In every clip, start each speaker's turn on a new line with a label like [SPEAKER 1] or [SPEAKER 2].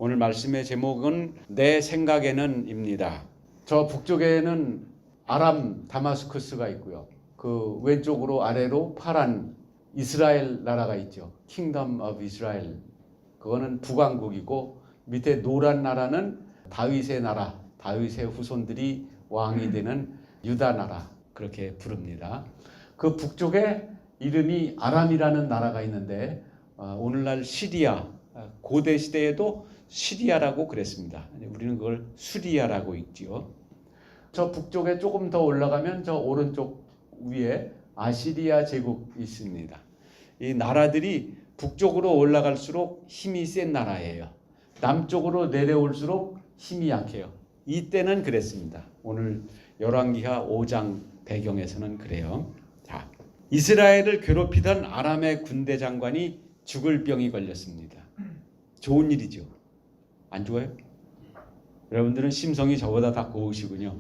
[SPEAKER 1] 오늘 말씀의 제목은 내 생각에는입니다. 저 북쪽에는 아람 다마스커스가 있고요. 그 왼쪽으로 아래로 파란 이스라엘 나라가 있죠. 킹덤 오브 이스라엘. 그거는 북왕국이고 밑에 노란 나라는 다윗의 나라, 다윗의 후손들이 왕이 되는 유다 나라, 그렇게 부릅니다. 그 북쪽에 이름이 아람이라는 나라가 있는데 오늘날 시리아, 고대 시대에도 시리아라고 그랬습니다. 우리는 그걸 수리아라고 있지요. 저 북쪽에 조금 더 올라가면 저 오른쪽 위에 아시리아 제국이 있습니다. 이 나라들이 북쪽으로 올라갈수록 힘이 센 나라예요. 남쪽으로 내려올수록 힘이 약해요. 이때는 그랬습니다. 오늘 열왕기하 5장 배경에서는 그래요. 자, 이스라엘을 괴롭히던 아람의 군대 장관이 죽을 병이 걸렸습니다. 좋은 일이죠. 안 좋아요? 여러분들은 심성이 저보다 다 고우시군요.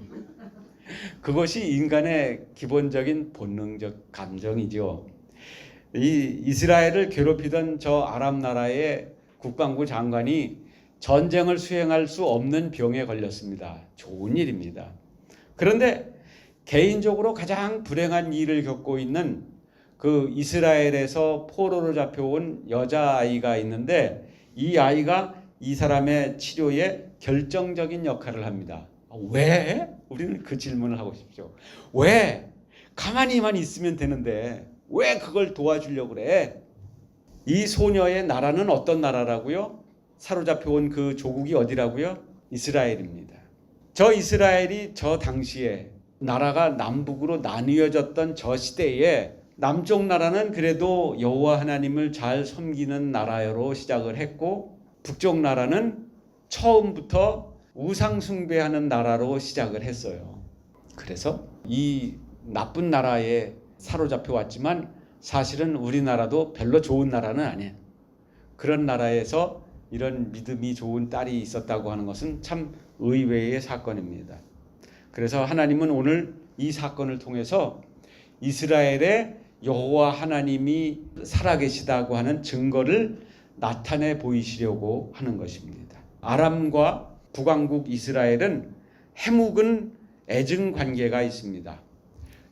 [SPEAKER 1] 그것이 인간의 기본적인 본능적 감정이죠. 이 이스라엘을 괴롭히던 저 아람 나라의 국방부 장관이 전쟁을 수행할 수 없는 병에 걸렸습니다. 좋은 일입니다. 그런데 개인적으로 가장 불행한 일을 겪고 있는 그 이스라엘에서 포로로 잡혀온 여자아이가 있는데 이 아이가 이 사람의 치료에 결정적인 역할을 합니다. 왜? 우리는 그 질문을 하고 싶죠. 왜? 가만히만 있으면 되는데 왜 그걸 도와주려고 그래? 이 소녀의 나라는 어떤 나라라고요? 사로잡혀온 그 조국이 어디라고요? 이스라엘입니다. 저 이스라엘이 저 당시에 나라가 남북으로 나뉘어졌던 저 시대에 남쪽 나라는 그래도 여호와 하나님을 잘 섬기는 나라로 시작을 했고 북쪽 나라는 처음부터 우상 숭배하는 나라로 시작을 했어요. 그래서 이 나쁜 나라에 사로잡혀 왔지만 사실은 우리나라도 별로 좋은 나라는 아니에요. 그런 나라에서 이런 믿음이 좋은 딸이 있었다고 하는 것은 참 의외의 사건입니다. 그래서 하나님은 오늘 이 사건을 통해서 이스라엘의 여호와 하나님이 살아계시다고 하는 증거를 나타내 보이시려고 하는 것입니다. 아람과 북왕국 이스라엘은 해묵은 애증 관계가 있습니다.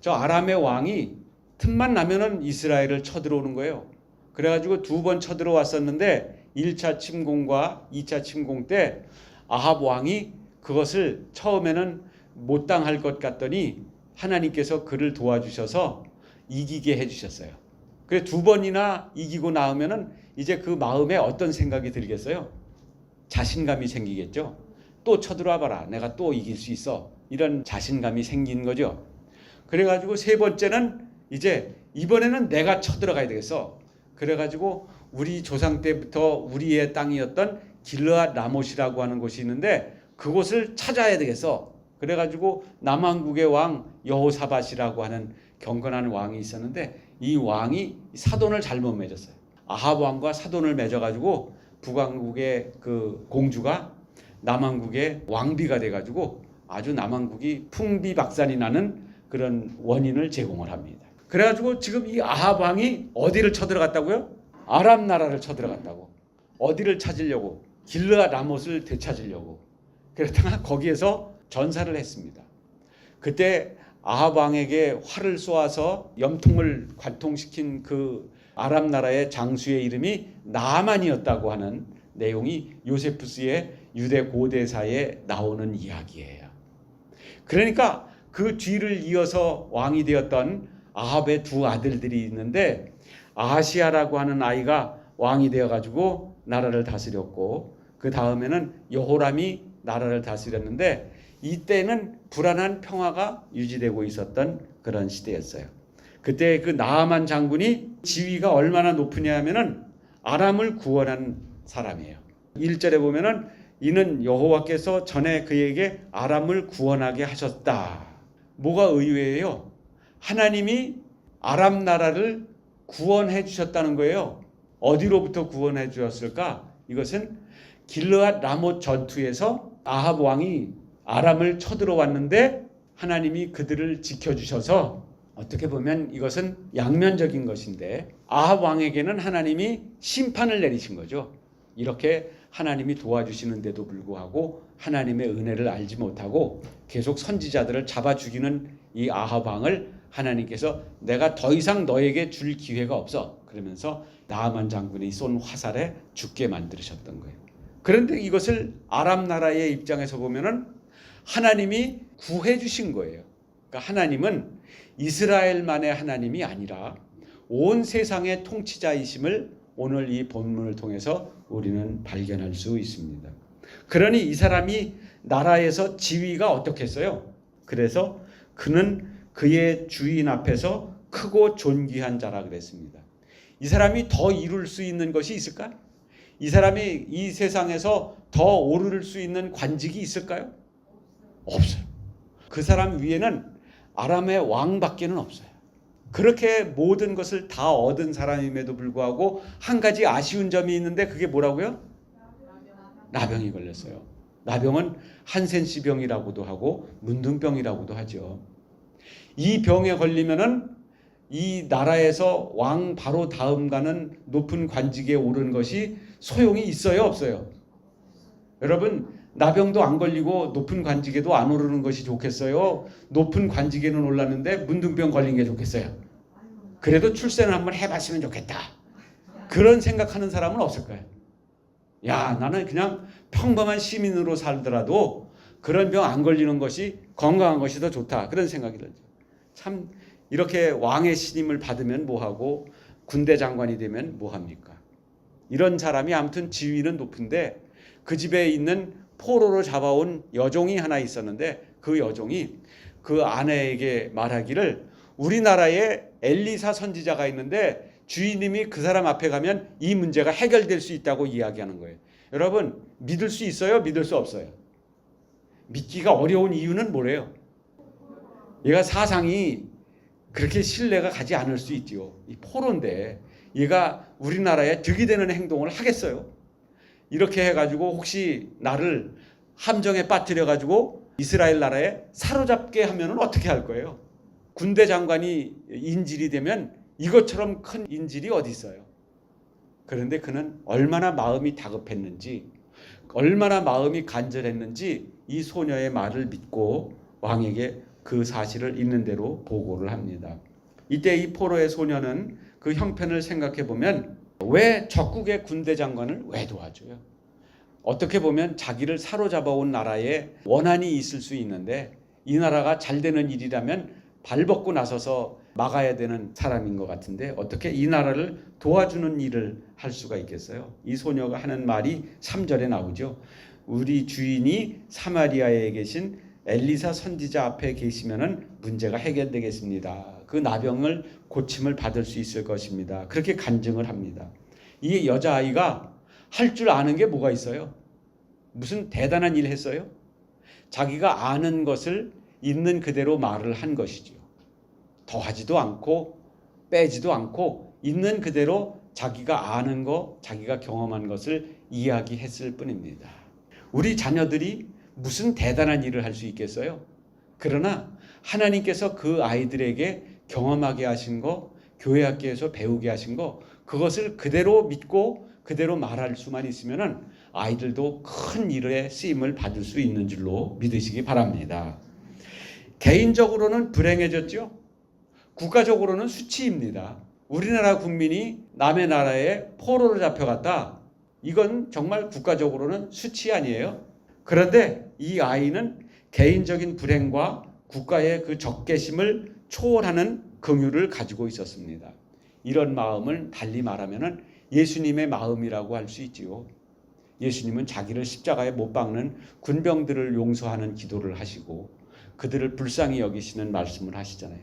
[SPEAKER 1] 저 아람의 왕이 틈만 나면은 이스라엘을 쳐들어오는 거예요. 그래가지고 두 번 쳐들어왔었는데 1차 침공과 2차 침공 때 아합 왕이 그것을 처음에는 못 당할 것 같더니 하나님께서 그를 도와주셔서 이기게 해주셨어요. 그래 두 번이나 이기고 나오면은 이제 그 마음에 어떤 생각이 들겠어요? 자신감이 생기겠죠. 또 쳐들어와 봐라. 내가 또 이길 수 있어. 이런 자신감이 생긴 거죠. 그래가지고 세 번째는 이제 이번에는 내가 쳐들어가야 되겠어. 그래가지고 우리 조상 때부터 우리의 땅이었던 길르앗 라못이라고 하는 곳이 있는데 그곳을 찾아야 되겠어. 그래가지고 남왕국의 왕 여호사밧이라고 하는 경건한 왕이 있었는데 이 왕이 사돈을 잘못 맺었어요. 아합 왕과 사돈을 맺어가지고 북왕국의 그 공주가 남왕국의 왕비가 돼가지고 아주 남왕국이 풍비박산이 나는 그런 원인을 제공을 합니다. 그래가지고 지금 이 아합 왕이 어디를 쳐들어갔다고요? 아람 나라를 쳐들어갔다고. 어디를 찾으려고? 길르앗 라못을 되찾으려고. 그랬다가 거기에서 전사를 했습니다. 그때 아합 왕에게 활을 쏘아서 염통을 관통시킨 그 아람 나라의 장수의 이름이 나아만이었다고 하는 내용이 요세푸스의 유대 고대사에 나오는 이야기예요. 그러니까 그 뒤를 이어서 왕이 되었던 아합의 두 아들들이 있는데 아하시아라고 하는 아이가 왕이 되어가지고 나라를 다스렸고 그 다음에는 여호람이 나라를 다스렸는데 이때는 불안한 평화가 유지되고 있었던 그런 시대였어요. 그때 그 나아만 장군이 지위가 얼마나 높으냐 하면은 아람을 구원한 사람이에요. 1절에 보면은 이는 여호와께서 전에 그에게 아람을 구원하게 하셨다. 뭐가 의외예요? 하나님이 아람 나라를 구원해 주셨다는 거예요. 어디로부터 구원해 주었을까? 이것은 길르앗 라못 전투에서 아합 왕이 아람을 쳐들어왔는데 하나님이 그들을 지켜주셔서 어떻게 보면 이것은 양면적인 것인데 아합 왕에게는 하나님이 심판을 내리신 거죠. 이렇게 하나님이 도와주시는데도 불구하고 하나님의 은혜를 알지 못하고 계속 선지자들을 잡아 죽이는 이 아합 왕을 하나님께서 내가 더 이상 너에게 줄 기회가 없어 그러면서 나아만 장군이 쏜 화살에 죽게 만드셨던 거예요. 그런데 이것을 아람 나라의 입장에서 보면은 하나님이 구해 주신 거예요. 그러니까 하나님은 이스라엘만의 하나님이 아니라 온 세상의 통치자이심을 오늘 이 본문을 통해서 우리는 발견할 수 있습니다. 그러니 이 사람이 나라에서 지위가 어떻겠어요? 그래서 그는 그의 주인 앞에서 크고 존귀한 자라 그랬습니다. 이 사람이 더 이룰 수 있는 것이 있을까? 이 사람이 이 세상에서 더 오를 수 있는 관직이 있을까요? 없어요. 그 사람 위에는 아람의 왕밖에는 없어요. 그렇게 모든 것을 다 얻은 사람임에도 불구하고 한 가지 아쉬운 점이 있는데 그게 뭐라고요? 나병이 걸렸어요. 나병은 한센시병이라고도 하고 문둥병이라고도 하죠. 이 병에 걸리면은 이 나라에서 왕 바로 다음 가는 높은 관직에 오른 것이 소용이 있어요, 없어요? 여러분, 나병도 안 걸리고 높은 관직에도 안 오르는 것이 좋겠어요? 높은 관직에는 올랐는데 문둥병 걸린 게 좋겠어요? 그래도 출세는 한번 해봤으면 좋겠다. 그런 생각하는 사람은 없을까요? 야, 나는 그냥 평범한 시민으로 살더라도 그런 병 안 걸리는 것이 건강한 것이 더 좋다. 그런 생각이 들죠. 참 이렇게 왕의 신임을 받으면 뭐하고 군대 장관이 되면 뭐합니까? 이런 사람이 아무튼 지위는 높은데 그 집에 있는 포로로 잡아온 여종이 하나 있었는데 그 여종이 그 아내에게 말하기를 우리나라에 엘리사 선지자가 있는데 주인님이 그 사람 앞에 가면 이 문제가 해결될 수 있다고 이야기하는 거예요. 여러분, 믿을 수 있어요? 믿을 수 없어요? 믿기가 어려운 이유는 뭐래요? 얘가 사상이 그렇게 신뢰가 가지 않을 수 있지요. 이 포로인데 얘가 우리나라에 득이 되는 행동을 하겠어요? 이렇게 해가지고 혹시 나를 함정에 빠뜨려가지고 이스라엘 나라에 사로잡게 하면은 어떻게 할 거예요? 군대 장관이 인질이 되면 이것처럼 큰 인질이 어디 있어요? 그런데 그는 얼마나 마음이 다급했는지, 얼마나 마음이 간절했는지 이 소녀의 말을 믿고 왕에게 그 사실을 있는 대로 보고를 합니다. 이때 이 포로의 소녀는 그 형편을 생각해 보면 왜 적국의 군대 장관을 왜 도와줘요? 어떻게 보면 자기를 사로잡아온 나라에 원한이 있을 수 있는데 이 나라가 잘 되는 일이라면 발벗고 나서서 막아야 되는 사람인 것 같은데 어떻게 이 나라를 도와주는 일을 할 수가 있겠어요? 이 소녀가 하는 말이 3절에 나오죠. 우리 주인이 사마리아에 계신 엘리사 선지자 앞에 계시면은 문제가 해결되겠습니다. 그 나병을 고침을 받을 수 있을 것입니다. 그렇게 간증을 합니다. 이 여자아이가 할 줄 아는 게 뭐가 있어요? 무슨 대단한 일 했어요? 자기가 아는 것을 있는 그대로 말을 한 것이지요. 더하지도 않고 빼지도 않고 있는 그대로 자기가 아는 것, 자기가 경험한 것을 이야기했을 뿐입니다. 우리 자녀들이 무슨 대단한 일을 할 수 있겠어요? 그러나 하나님께서 그 아이들에게 경험하게 하신 거, 교회 학교에서 배우게 하신 거, 그것을 그대로 믿고 그대로 말할 수만 있으면은 아이들도 큰 일에 쓰임을 받을 수 있는 줄로 믿으시기 바랍니다. 개인적으로는 불행해졌죠. 국가적으로는 수치입니다. 우리나라 국민이 남의 나라에 포로로 잡혀갔다. 이건 정말 국가적으로는 수치 아니에요? 그런데 이 아이는 개인적인 불행과 국가의 그 적개심을 초월하는 긍휼을 가지고 있었습니다. 이런 마음을 달리 말하면 예수님의 마음이라고 할 수 있지요. 예수님은 자기를 십자가에 못 박는 군병들을 용서하는 기도를 하시고 그들을 불쌍히 여기시는 말씀을 하시잖아요.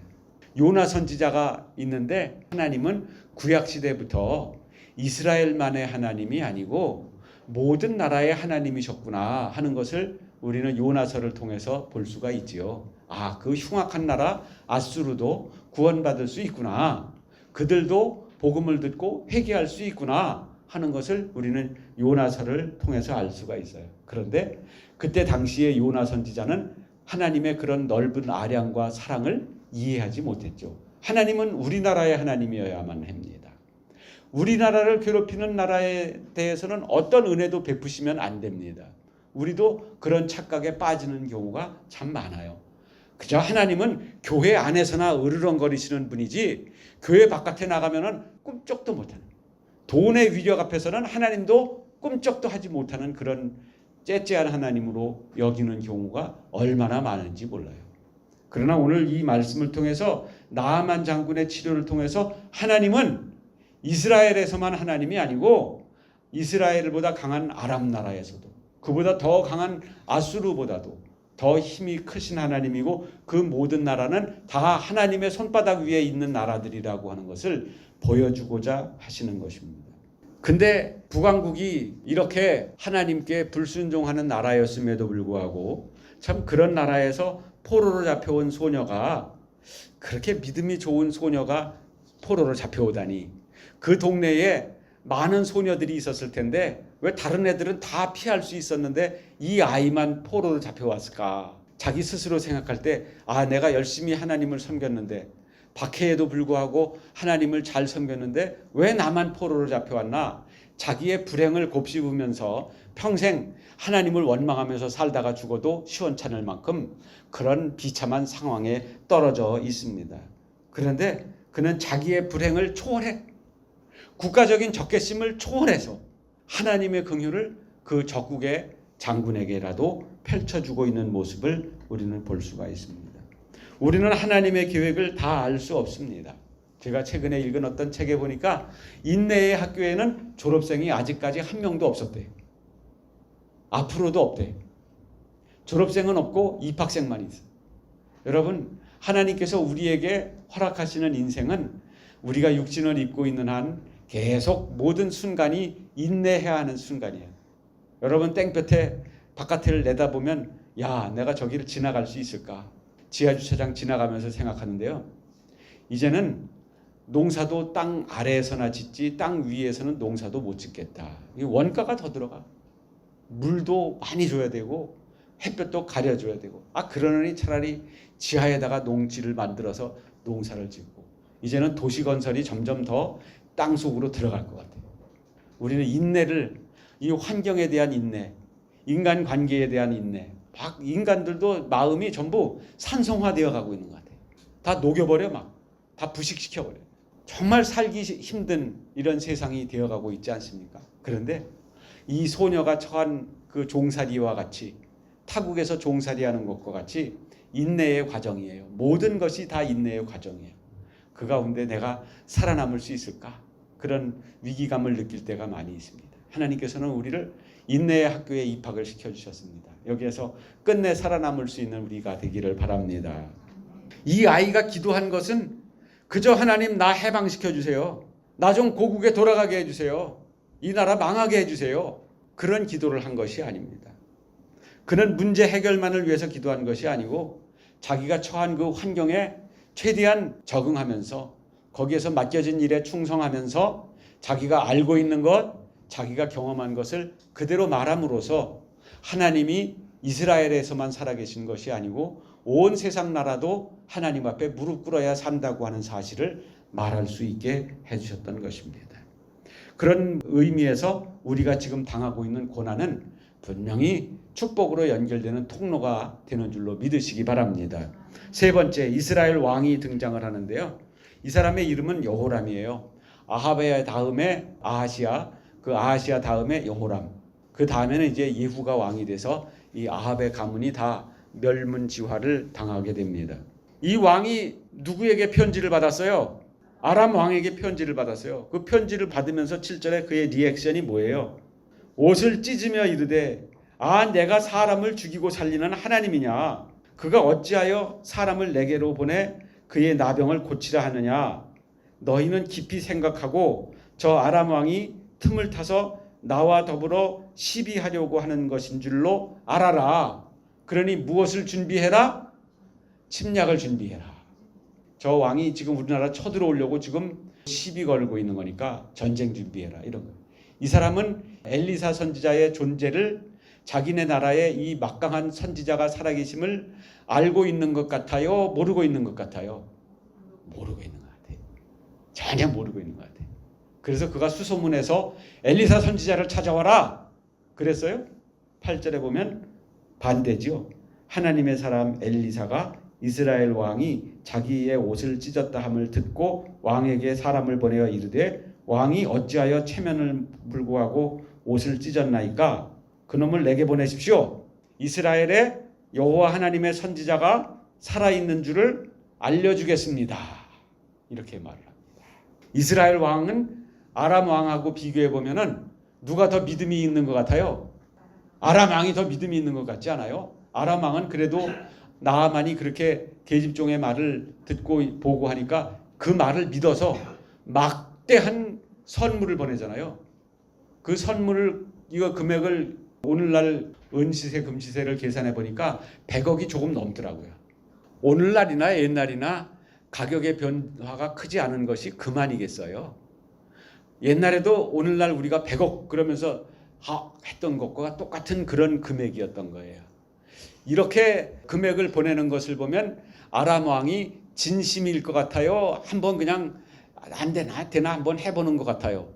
[SPEAKER 1] 요나 선지자가 있는데 하나님은 구약시대부터 이스라엘만의 하나님이 아니고 모든 나라의 하나님이셨구나 하는 것을 우리는 요나서를 통해서 볼 수가 있지요. 아, 그 흉악한 나라 아수르도 구원받을 수 있구나. 그들도 복음을 듣고 회개할 수 있구나 하는 것을 우리는 요나서를 통해서 알 수가 있어요. 그런데 그때 당시에 요나 선지자는 하나님의 그런 넓은 아량과 사랑을 이해하지 못했죠. 하나님은 우리나라의 하나님이어야만 합니다. 우리나라를 괴롭히는 나라에 대해서는 어떤 은혜도 베푸시면 안 됩니다. 우리도 그런 착각에 빠지는 경우가 참 많아요. 그저 하나님은 교회 안에서나 으르렁거리시는 분이지 교회 바깥에 나가면은 꿈쩍도 못하는, 돈의 위력 앞에서는 하나님도 꿈쩍도 하지 못하는 그런 째째한 하나님으로 여기는 경우가 얼마나 많은지 몰라요. 그러나 오늘 이 말씀을 통해서 나아만 장군의 치료를 통해서 하나님은 이스라엘에서만 하나님이 아니고 이스라엘보다 강한 아람 나라에서도, 그보다 더 강한 아수르보다도 더 힘이 크신 하나님이고 그 모든 나라는 다 하나님의 손바닥 위에 있는 나라들이라고 하는 것을 보여주고자 하시는 것입니다. 근데 북왕국이 이렇게 하나님께 불순종하는 나라였음에도 불구하고 참 그런 나라에서 포로로 잡혀온 소녀가, 그렇게 믿음이 좋은 소녀가 포로로 잡혀오다니, 그 동네에 많은 소녀들이 있었을 텐데 왜 다른 애들은 다 피할 수 있었는데 이 아이만 포로로 잡혀왔을까? 자기 스스로 생각할 때 내가 열심히 하나님을 섬겼는데, 박해에도 불구하고 하나님을 잘 섬겼는데 왜 나만 포로로 잡혀왔나? 자기의 불행을 곱씹으면서 평생 하나님을 원망하면서 살다가 죽어도 시원찮을 만큼 그런 비참한 상황에 떨어져 있습니다. 그런데 그는 자기의 불행을 초월해, 국가적인 적개심을 초월해서 하나님의 긍휼을 그 적국의 장군에게라도 펼쳐주고 있는 모습을 우리는 볼 수가 있습니다. 우리는 하나님의 계획을 다 알 수 없습니다. 제가 최근에 읽은 어떤 책에 보니까 인내의 학교에는 졸업생이 아직까지 한 명도 없었대요. 앞으로도 없대요. 졸업생은 없고 입학생만 있어요. 여러분, 하나님께서 우리에게 허락하시는 인생은 우리가 육신을 입고 있는 한 계속 모든 순간이 인내해야 하는 순간이에요. 여러분, 땡볕에 바깥을 내다보면 내가 저기를 지나갈 수 있을까? 지하주차장 지나가면서 생각하는데요. 이제는 농사도 땅 아래에서나 짓지 땅 위에서는 농사도 못 짓겠다. 원가가 더 들어가. 물도 많이 줘야 되고 햇볕도 가려줘야 되고. 그러느니 차라리 지하에다가 농지를 만들어서 농사를 짓고. 이제는 도시 건설이 점점 더 땅속으로 들어갈 것 같아요. 우리는 인내를, 이 환경에 대한 인내, 인간 관계에 대한 인내, 인간들도 마음이 전부 산성화되어 가고 있는 것 같아요. 다 녹여버려, 다 부식시켜버려. 정말 살기 힘든 이런 세상이 되어가고 있지 않습니까? 그런데 이 소녀가 처한 그 종살이와 같이, 타국에서 종살이하는 것과 같이 인내의 과정이에요. 모든 것이 다 인내의 과정이에요. 그 가운데 내가 살아남을 수 있을까? 그런 위기감을 느낄 때가 많이 있습니다. 하나님께서는 우리를 인내의 학교에 입학을 시켜주셨습니다. 여기에서 끝내 살아남을 수 있는 우리가 되기를 바랍니다. 이 아이가 기도한 것은 그저 하나님 나 해방시켜주세요. 나 좀 고국에 돌아가게 해주세요. 이 나라 망하게 해주세요. 그런 기도를 한 것이 아닙니다. 그는 문제 해결만을 위해서 기도한 것이 아니고 자기가 처한 그 환경에 최대한 적응하면서 거기에서 맡겨진 일에 충성하면서 자기가 알고 있는 것, 자기가 경험한 것을 그대로 말함으로써 하나님이 이스라엘에서만 살아계신 것이 아니고 온 세상 나라도 하나님 앞에 무릎 꿇어야 산다고 하는 사실을 말할 수 있게 해주셨던 것입니다. 그런 의미에서 우리가 지금 당하고 있는 고난은 분명히 축복으로 연결되는 통로가 되는 줄로 믿으시기 바랍니다. 세 번째, 이스라엘 왕이 등장을 하는데요. 이 사람의 이름은 여호람이에요. 아하베야 다음에 아하시야, 그 아하시야 다음에 여호람, 그 다음에는 이제 예후가 왕이 돼서 이 아합의 가문이 다 멸문지화를 당하게 됩니다. 이 왕이 누구에게 편지를 받았어요? 아람 왕에게 편지를 받았어요. 그 편지를 받으면서 7절에 그의 리액션이 뭐예요? 옷을 찢으며 이르되 내가 사람을 죽이고 살리는 하나님이냐? 그가 어찌하여 사람을 내게로 보내 그의 나병을 고치라 하느냐? 너희는 깊이 생각하고 저 아람 왕이 틈을 타서 나와 더불어 시비하려고 하는 것인 줄로 알아라. 그러니 무엇을 준비해라? 침략을 준비해라. 저 왕이 지금 우리나라 쳐들어오려고 지금 시비 걸고 있는 거니까 전쟁 준비해라, 이런 거예요. 이 사람은 엘리사 선지자의 존재를, 자기네 나라에 이 막강한 선지자가 살아계심을 알고 있는 것 같아요? 모르고 있는 것 같아요? 모르고 있는 것 같아요. 전혀 모르고 있는 것 같아요. 그래서 그가 수소문해서 엘리사 선지자를 찾아와라 그랬어요. 8절에 보면 반대죠. 하나님의 사람 엘리사가 이스라엘 왕이 자기의 옷을 찢었다 함을 듣고 왕에게 사람을 보내어 이르되 왕이 어찌하여 체면을 불구하고 옷을 찢었나이까? 그놈을 내게 보내십시오. 이스라엘의 여호와 하나님의 선지자가 살아있는 줄을 알려주겠습니다. 이렇게 말을 합니다. 이스라엘 왕은 아람 왕하고 비교해 보면은 누가 더 믿음이 있는 것 같아요? 아람 왕이 더 믿음이 있는 것 같지 않아요? 아람 왕은 그래도 나아만이 그렇게 계집종의 말을 듣고 보고 하니까 그 말을 믿어서 막대한 선물을 보내잖아요. 그 선물을 이거 금액을 오늘날 은시세 금시세를 계산해 보니까 100억이 조금 넘더라고요. 오늘날이나 옛날이나 가격의 변화가 크지 않은 것이 그만이겠어요. 옛날에도 오늘날 우리가 100억 그러면서 했던 것과 똑같은 그런 금액이었던 거예요. 이렇게 금액을 보내는 것을 보면 아람 왕이 진심일 것 같아요. 한번 그냥 안 되나 한번 해보는 것 같아요.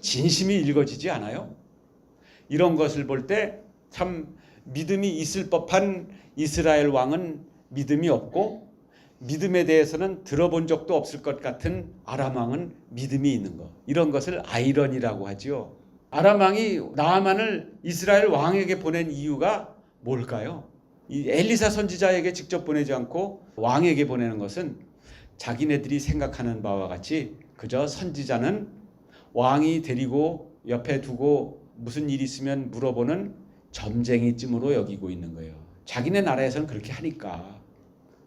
[SPEAKER 1] 진심이 읽어지지 않아요? 이런 것을 볼 때 참 믿음이 있을 법한 이스라엘 왕은 믿음이 없고 믿음에 대해서는 들어본 적도 없을 것 같은 아람 왕은 믿음이 있는 것. 이런 것을 아이러니라고 하죠. 아람 왕이 나아만을 이스라엘 왕에게 보낸 이유가 뭘까요? 이 엘리사 선지자에게 직접 보내지 않고 왕에게 보내는 것은 자기네들이 생각하는 바와 같이 그저 선지자는 왕이 데리고 옆에 두고 무슨 일 있으면 물어보는 점쟁이쯤으로 여기고 있는 거예요. 자기네 나라에서는 그렇게 하니까.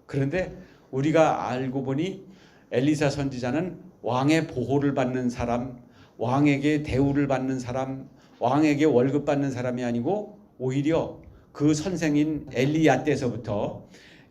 [SPEAKER 1] 그런데 우리가 알고 보니 엘리사 선지자는 왕의 보호를 받는 사람, 왕에게 대우를 받는 사람, 왕에게 월급 받는 사람이 아니고 오히려 그 선생인 엘리야 때서부터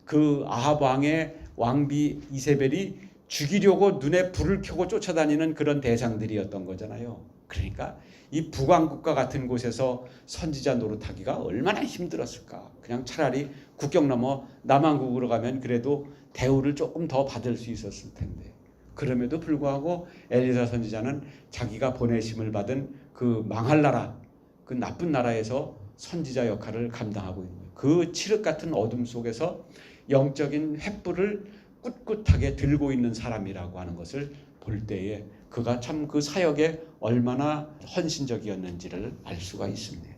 [SPEAKER 1] 그 아합 왕의 왕비 이세벨이 죽이려고 눈에 불을 켜고 쫓아다니는 그런 대상들이었던 거잖아요. 그러니까 이 북왕국과 같은 곳에서 선지자 노릇하기가 얼마나 힘들었을까. 그냥 차라리 국경 넘어 남왕국으로 가면 그래도 대우를 조금 더 받을 수 있었을 텐데. 그럼에도 불구하고 엘리사 선지자는 자기가 보내심을 받은 그 망할 나라, 그 나쁜 나라에서 선지자 역할을 감당하고 있는 거예요. 그 칠흑 같은 어둠 속에서 영적인 횃불을 꿋꿋하게 들고 있는 사람이라고 하는 것을 볼 때에 그가 참 그 사역에 얼마나 헌신적이었는지를 알 수가 있습니다.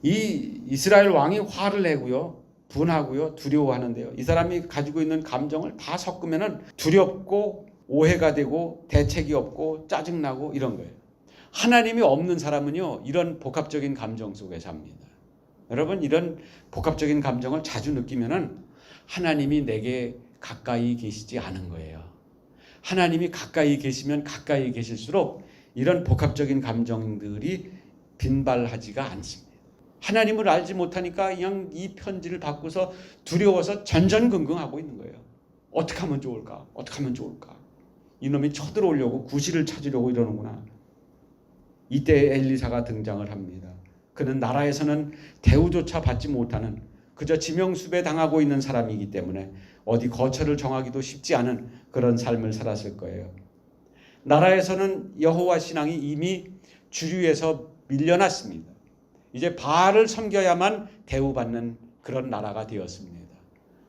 [SPEAKER 1] 이 이스라엘 왕이 화를 내고요, 분하고요, 두려워하는데요. 이 사람이 가지고 있는 감정을 다 섞으면은 두렵고 오해가 되고 대책이 없고 짜증나고 이런 거예요. 하나님이 없는 사람은요, 이런 복합적인 감정 속에 삽니다. 여러분, 이런 복합적인 감정을 자주 느끼면은 하나님이 내게 가까이 계시지 않은 거예요. 하나님이 가까이 계시면 가까이 계실수록 이런 복합적인 감정들이 빈발하지가 않습니다. 하나님을 알지 못하니까 그냥 이 편지를 받고서 두려워서 전전긍긍하고 있는 거예요. 어떻게 하면 좋을까? 어떻게 하면 좋을까? 이놈이 쳐들어오려고 구실을 찾으려고 이러는구나. 이때 엘리사가 등장을 합니다. 그는 나라에서는 대우조차 받지 못하는 그저 지명수배 당하고 있는 사람이기 때문에 어디 거처를 정하기도 쉽지 않은 그런 삶을 살았을 거예요. 나라에서는 여호와 신앙이 이미 주류에서 밀려났습니다. 이제 바알을 섬겨야만 대우받는 그런 나라가 되었습니다.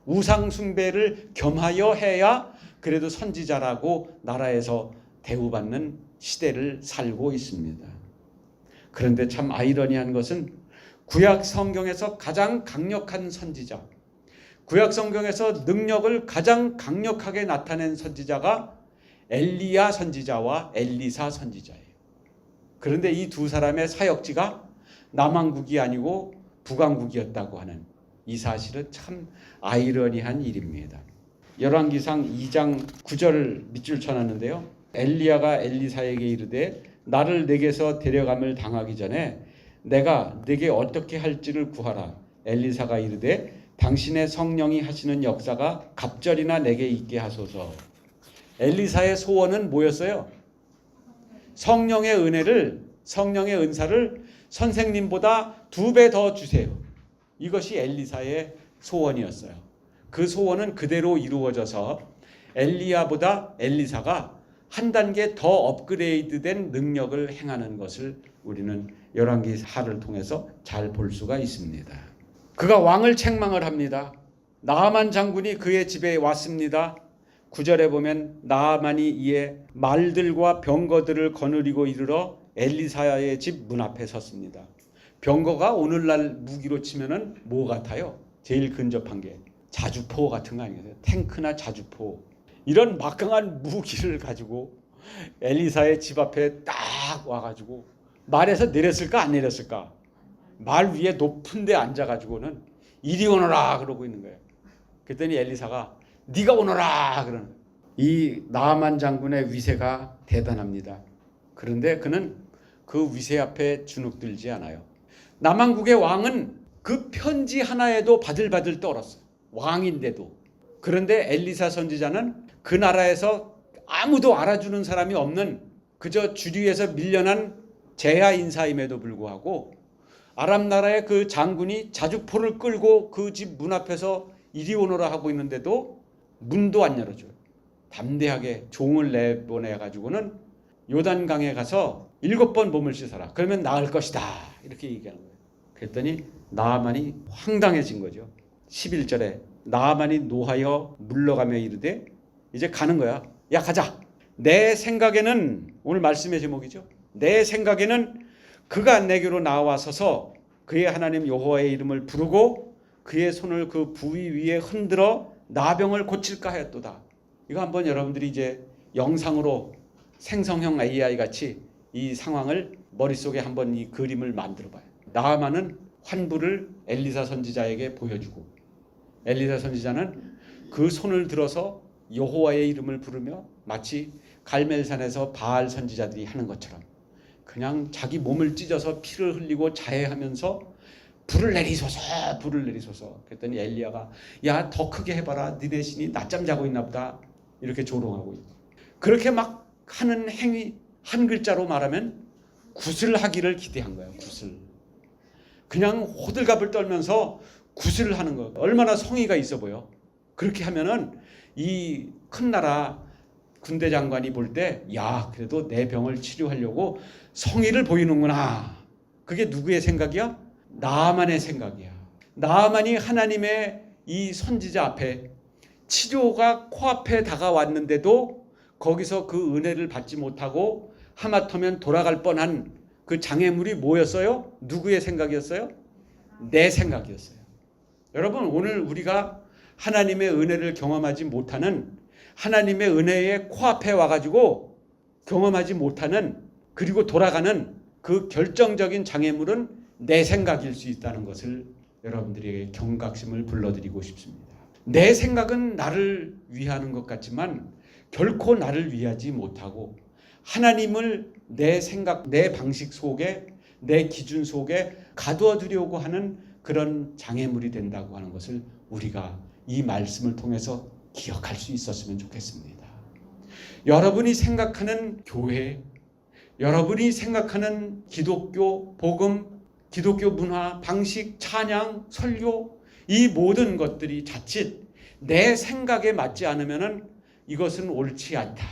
[SPEAKER 1] 우상 숭배를 겸하여 해야 그래도 선지자라고 나라에서 대우받는 시대를 살고 있습니다. 그런데 참 아이러니한 것은 구약 성경에서 가장 강력한 선지자, 구약 성경에서 능력을 가장 강력하게 나타낸 선지자가 엘리야 선지자와 엘리사 선지자예요. 그런데 이 두 사람의 사역지가 남왕국이 아니고 북왕국이었다고 하는 이 사실은 참 아이러니한 일입니다. 열왕기상 2장 9절 밑줄 쳐놨는데요. 엘리야가 엘리사에게 이르되 나를 내게서 데려감을 당하기 전에 내가 네게 어떻게 할지를 구하라. 엘리사가 이르되 당신의 성령이 하시는 역사가 갑절이나 내게 있게 하소서. 엘리사의 소원은 뭐였어요? 성령의 은혜를, 성령의 은사를 선생님보다 2배 더 주세요. 이것이 엘리사의 소원이었어요. 그 소원은 그대로 이루어져서 엘리야보다 엘리사가 한 단계 더 업그레이드된 능력을 행하는 것을 우리는 열왕기하를 통해서 잘 볼 수가 있습니다. 그가 왕을 책망을 합니다. 나아만 장군이 그의 집에 왔습니다. 9절에 보면 나아만이 이에 말들과 병거들을 거느리고 이르러 엘리사의 집 문 앞에 섰습니다. 병거가 오늘날 무기로 치면은 뭐 같아요? 제일 근접한 게 자주포 같은 거 아니겠어요? 탱크나 자주포, 이런 막강한 무기를 가지고 엘리사의 집 앞에 딱 와가지고 말에서 내렸을까 안 내렸을까? 말 위에 높은 데 앉아가지고는 이리 오너라 그러고 있는 거예요. 그랬더니 엘리사가 네가 오너라 그러는 거예요. 이 나아만 장군의 위세가 대단합니다. 그런데 그는 그 위세 앞에 주눅들지 않아요. 남한국의 왕은 그 편지 하나에도 바들바들 떨었어요. 왕인데도. 그런데 엘리사 선지자는 그 나라에서 아무도 알아주는 사람이 없는 그저 주류에서 밀려난 제야 인사임에도 불구하고 아람 나라의 그 장군이 자주포를 끌고 그 집 문 앞에서 이리 오너라 하고 있는데도 문도 안 열어줘요. 담대하게 종을 내보내가지고는 요단강에 가서 7번 몸을 씻어라. 그러면 나을 것이다. 이렇게 얘기하는 거예요. 그랬더니 나아만이 황당해진 거죠. 11절에 나아만이 노하여 물러가며 이르되 이제 가는 거야. 야 가자. 내 생각에는 오늘 말씀의 제목이죠. 내 생각에는 그가 내게로 나와서서 그의 하나님 여호와의 이름을 부르고 그의 손을 그 부위 위에 흔들어 나병을 고칠까 하였도다. 이거 한번 여러분들이 이제 영상으로 생성형 AI 같이 이 상황을 머릿속에 한번 이 그림을 만들어 봐요. 나아만은 환부를 엘리사 선지자에게 보여주고 엘리사 선지자는 그 손을 들어서 여호와의 이름을 부르며 마치 갈멜산에서 바알 선지자들이 하는 것처럼 그냥 자기 몸을 찢어서 피를 흘리고 자해하면서 불을 내리소서 불을 내리소서. 그랬더니 엘리야가 야 더 크게 해봐라. 니네 신이 낮잠 자고 있나 보다. 이렇게 조롱하고 있고 그렇게 막 하는 행위 한 글자로 말하면 구슬하기를 기대한 거예요. 구슬. 그냥 호들갑을 떨면서 구슬을 하는 거. 얼마나 성의가 있어 보여. 그렇게 하면은 이 큰 나라 군대 장관이 볼 때 야 그래도 내 병을 치료하려고 성의를 보이는구나. 그게 누구의 생각이야? 나아만의 생각이야. 나아만이 하나님의 이 선지자 앞에 치료가 코앞에 다가왔는데도 거기서 그 은혜를 받지 못하고 하마터면 돌아갈 뻔한 그 장애물이 뭐였어요? 누구의 생각이었어요? 내 생각이었어요. 여러분 오늘 우리가 하나님의 은혜를 경험하지 못하는 하나님의 은혜의 코앞에 와가지고 경험하지 못하는 그리고 돌아가는 그 결정적인 장애물은 내 생각일 수 있다는 것을 여러분들에게 경각심을 불러드리고 싶습니다. 내 생각은 나를 위하는 것 같지만 결코 나를 위하지 못하고 하나님을 내 생각, 내 방식 속에 내 기준 속에 가두어 두려고 하는 그런 장애물이 된다고 하는 것을 우리가 이 말씀을 통해서 기억할 수 있었으면 좋겠습니다. 여러분이 생각하는 교회, 여러분이 생각하는 기독교, 복음, 기독교 문화, 방식, 찬양, 설교 이 모든 것들이 자칫 내 생각에 맞지 않으면은 이것은 옳지 않다.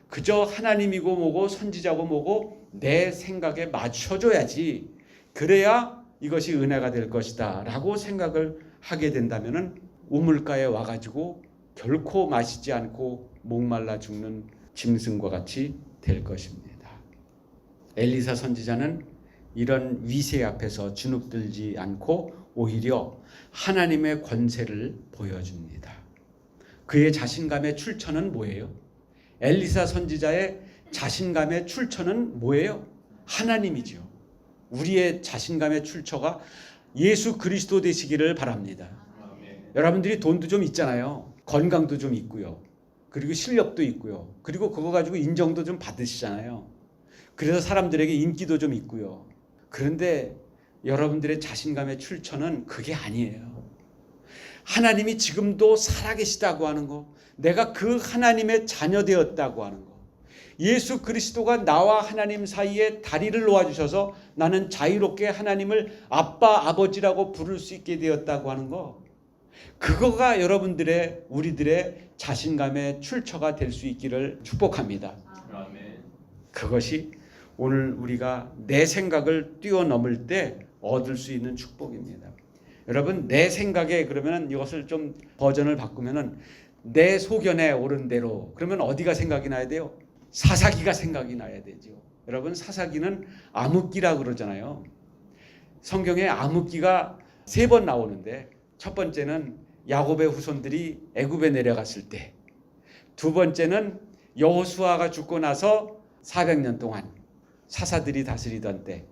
[SPEAKER 1] 그저 하나님이고 뭐고 선지자고 뭐고 내 생각에 맞춰줘야지. 그래야 이것이 은혜가 될 것이다 라고 생각을 하게 된다면은 우물가에 와가지고 결코 마시지 않고 목말라 죽는 짐승과 같이 될 것입니다. 엘리사 선지자는 이런 위세 앞에서 주눅들지 않고 오히려 하나님의 권세를 보여줍니다. 그의 자신감의 출처는 뭐예요? 엘리사 선지자의 자신감의 출처는 뭐예요? 하나님이죠. 우리의 자신감의 출처가 예수 그리스도 되시기를 바랍니다. 여러분들이 돈도 좀 있잖아요. 건강도 좀 있고요. 그리고 실력도 있고요. 그리고 그거 가지고 인정도 좀 받으시잖아요. 그래서 사람들에게 인기도 좀 있고요. 그런데 여러분들의 자신감의 출처는 그게 아니에요. 하나님이 지금도 살아계시다고 하는 거, 내가 그 하나님의 자녀 되었다고 하는 거, 예수 그리스도가 나와 하나님 사이에 다리를 놓아주셔서 나는 자유롭게 하나님을 아빠, 아버지라고 부를 수 있게 되었다고 하는 거, 그거가 여러분들의 우리들의 자신감의 출처가 될 수 있기를 축복합니다. 그것이 오늘 우리가 내 생각을 뛰어넘을 때 얻을 수 있는 축복입니다. 여러분, 내 생각에 그러면 이것을 좀 버전을 바꾸면은 내 소견에 오른 대로, 그러면 어디가 생각이 나야 돼요? 사사기가 생각이 나야 되죠. 여러분, 사사기는 암흑기라 그러잖아요. 성경에 암흑기가 3번 나오는데, 첫 번째는 야곱의 후손들이 애굽에 내려갔을 때, 두 번째는 여호수아가 죽고 나서 400년 동안 사사들이 다스리던 때,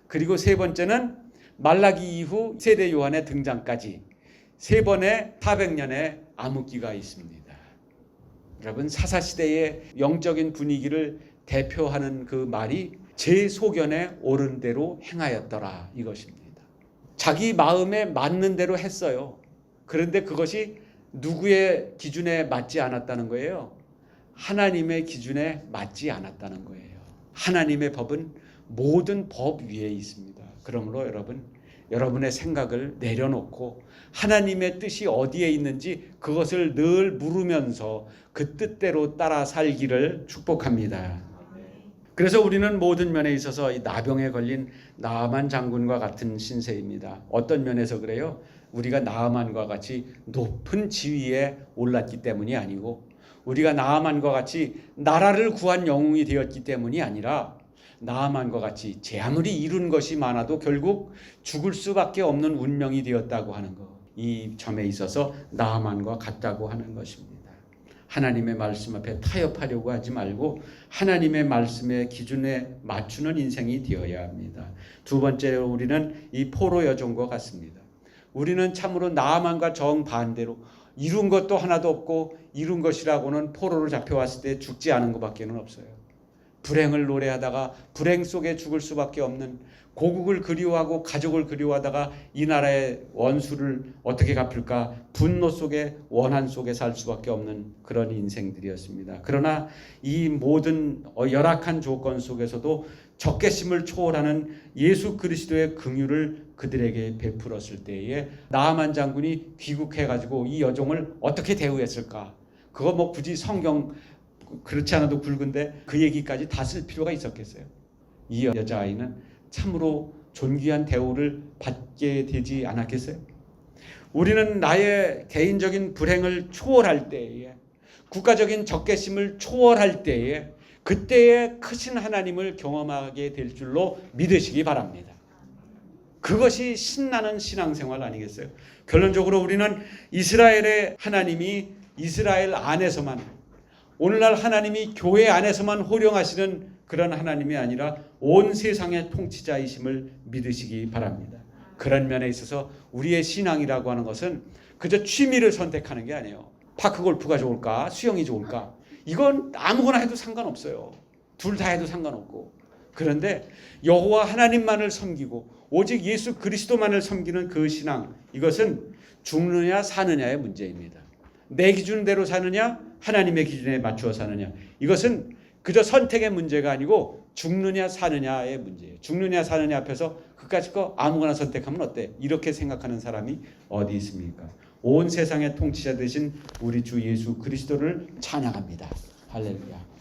[SPEAKER 1] 그리고 세 번째는 말라기 이후 세례 요한의 등장까지 3번의 400년의 암흑기가 있습니다. 여러분, 사사시대의 영적인 분위기를 대표하는 그 말이 제 소견에 옳은 대로 행하였더라, 이것입니다. 자기 마음에 맞는 대로 했어요. 그런데 그것이 누구의 기준에 맞지 않았다는 거예요? 하나님의 기준에 맞지 않았다는 거예요. 하나님의 법은 모든 법 위에 있습니다. 그러므로 여러분, 여러분의 생각을 내려놓고 하나님의 뜻이 어디에 있는지 그것을 늘 물으면서 그 뜻대로 따라 살기를 축복합니다. 그래서 우리는 모든 면에 있어서 이 나병에 걸린 나아만 장군과 같은 신세입니다. 어떤 면에서 그래요? 우리가 나아만과 같이 높은 지위에 올랐기 때문이 아니고, 우리가 나아만과 같이 나라를 구한 영웅이 되었기 때문이 아니라, 나아만과 같이 제 아무리 이룬 것이 많아도 결국 죽을 수밖에 없는 운명이 되었다고 하는 것, 이 점에 있어서 나아만과 같다고 하는 것입니다. 하나님의 말씀 앞에 타협하려고 하지 말고 하나님의 말씀의 기준에 맞추는 인생이 되어야 합니다. 두 번째로 우리는 이 포로 여종과 같습니다. 우리는 참으로 나아만과 정반대로 이룬 것도 하나도 없고, 이룬 것이라고는 포로로 잡혀왔을 때 죽지 않은 것밖에는 없어요. 불행을 노래하다가 불행 속에 죽을 수밖에 없는, 고국을 그리워하고 가족을 그리워하다가 이 나라의 원수를 어떻게 갚을까 분노 속에, 원한 속에 살 수밖에 없는 그런 인생들이었습니다. 그러나 이 모든 열악한 조건 속에서도 적개심을 초월하는 예수 그리스도의 긍휼을 그들에게 베풀었을 때에 나아만 장군이 귀국해가지고 이 여종을 어떻게 대우했을까? 그거 뭐 굳이 성경 그렇지 않아도 굵은데 그 얘기까지 다 쓸 필요가 있었겠어요? 이 여자아이는 참으로 존귀한 대우를 받게 되지 않았겠어요? 우리는 나의 개인적인 불행을 초월할 때에, 국가적인 적개심을 초월할 때에, 그때의 크신 하나님을 경험하게 될 줄로 믿으시기 바랍니다. 그것이 신나는 신앙생활 아니겠어요? 결론적으로 우리는 이스라엘의 하나님이 이스라엘 안에서만, 오늘날 하나님이 교회 안에서만 호령하시는 그런 하나님이 아니라 온 세상의 통치자이심을 믿으시기 바랍니다. 그런 면에 있어서 우리의 신앙이라고 하는 것은 그저 취미를 선택하는 게 아니에요. 파크골프가 좋을까? 수영이 좋을까? 이건 아무거나 해도 상관없어요. 둘 다 해도 상관없고. 그런데 여호와 하나님만을 섬기고 오직 예수 그리스도만을 섬기는 그 신앙, 이것은 죽느냐 사느냐의 문제입니다. 내 기준대로 사느냐, 하나님의 기준에 맞추어 사느냐, 이것은 그저 선택의 문제가 아니고 죽느냐 사느냐의 문제예요. 죽느냐 사느냐 앞에서 그까짓 거 아무거나 선택하면 어때? 이렇게 생각하는 사람이 어디 있습니까? 온 세상의 통치자 되신 우리 주 예수 그리스도를 찬양합니다. 할렐루야.